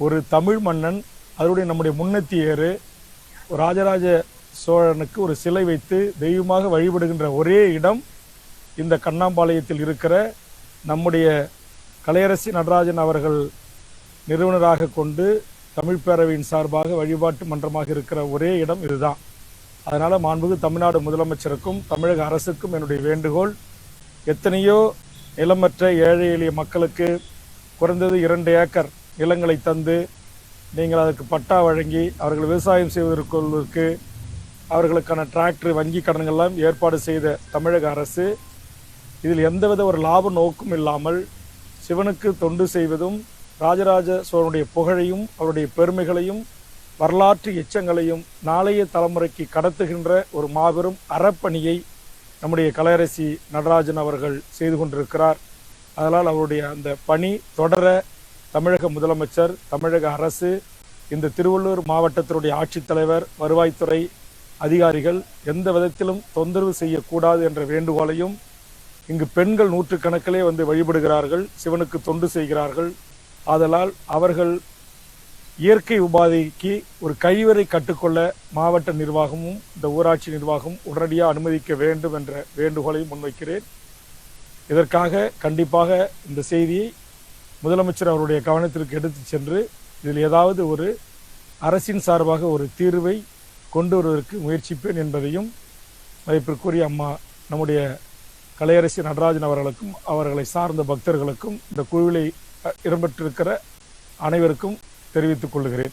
ஒரு தமிழ் மன்னன், அதனுடைய நம்முடைய முன்னத்தியர் ராஜராஜ சோழனுக்கு ஒரு சிலை வைத்து தெய்வமாக வழிபடுகின்ற ஒரே இடம் இந்த கண்ணாம்பாளையத்தில் இருக்கிற நம்முடைய கலையரசி நடராஜன் அவர்கள் நிறுவனராக கொண்டு தமிழ் பேரவையின் சார்பாக வழிபாட்டு மன்றமாக இருக்கிற ஒரே இடம் இதுதான். அதனால் மாண்புமிகு தமிழ்நாடு முதலமைச்சருக்கும் தமிழக அரசுக்கும் என்னுடைய வேண்டுகோள், எத்தனையோ நிலமற்ற ஏழை எளிய மக்களுக்கு குறைந்தது 2 ஏக்கர் நிலங்களை தந்து நீங்கள் அதற்கு பட்டா வழங்கி அவர்கள் விவசாயம் செய்வதற்கு அவர்களுக்கான டிராக்டர் வங்கி கடன்கள்லாம் ஏற்பாடு செய்த தமிழக அரசு இதில் எந்தவித ஒரு லாப நோக்கும் இல்லாமல் சிவனுக்கு தொண்டு செய்வதும் ராஜராஜ சோழனுடைய புகழையும் அவருடைய பெருமைகளையும் வரலாற்று எச்சங்களையும் நாளைய தலைமுறைக்கு கடத்துகின்ற ஒரு மாபெரும் அறப்பணியை நம்முடைய கலையரசி நடராஜன் அவர்கள் செய்து கொண்டிருக்கிறார். அதனால் அவருடைய அந்த பணி தொடர தமிழக முதலமைச்சர், தமிழக அரசு, இந்த திருவள்ளூர் மாவட்டத்தினுடைய ஆட்சித்தலைவர், வருவாய்த்துறை அதிகாரிகள் எந்த விதத்திலும் தொந்தரவு செய்யக்கூடாது என்ற வேண்டுகோளையும், இங்கு பெண்கள் 100 கணக்கிலே வந்து வழிபடுகிறார்கள், சிவனுக்கு தொண்டு செய்கிறார்கள். ஆதலால் அவர்கள் இயற்கை உபாதைக்கு ஒரு கழிவறை கட்டுக்கொள்ள மாவட்ட நிர்வாகமும் இந்த ஊராட்சி நிர்வாகம் உடனடியாக அனுமதிக்க வேண்டும் என்ற வேண்டுகோளை முன்வைக்கிறேன். இதற்காக கண்டிப்பாக இந்த செய்தியை முதலமைச்சர் அவருடைய கவனத்திற்கு எடுத்து சென்று இதில் ஏதாவது ஒரு அரசின் சார்பாக ஒரு தீர்வை கொண்டு வருவதற்கு முயற்சிப்பேன் என்பதையும் மதிப்பிற்குரிய அம்மா நம்முடைய கலையரசி நடராஜன் அவர்களுக்கும் அவர்களை சார்ந்த பக்தர்களுக்கும் இந்த குழுவிலே இடம்பெற்றிருக்கிற அனைவருக்கும் தெரிவித்துக் கொள்கிறேன்.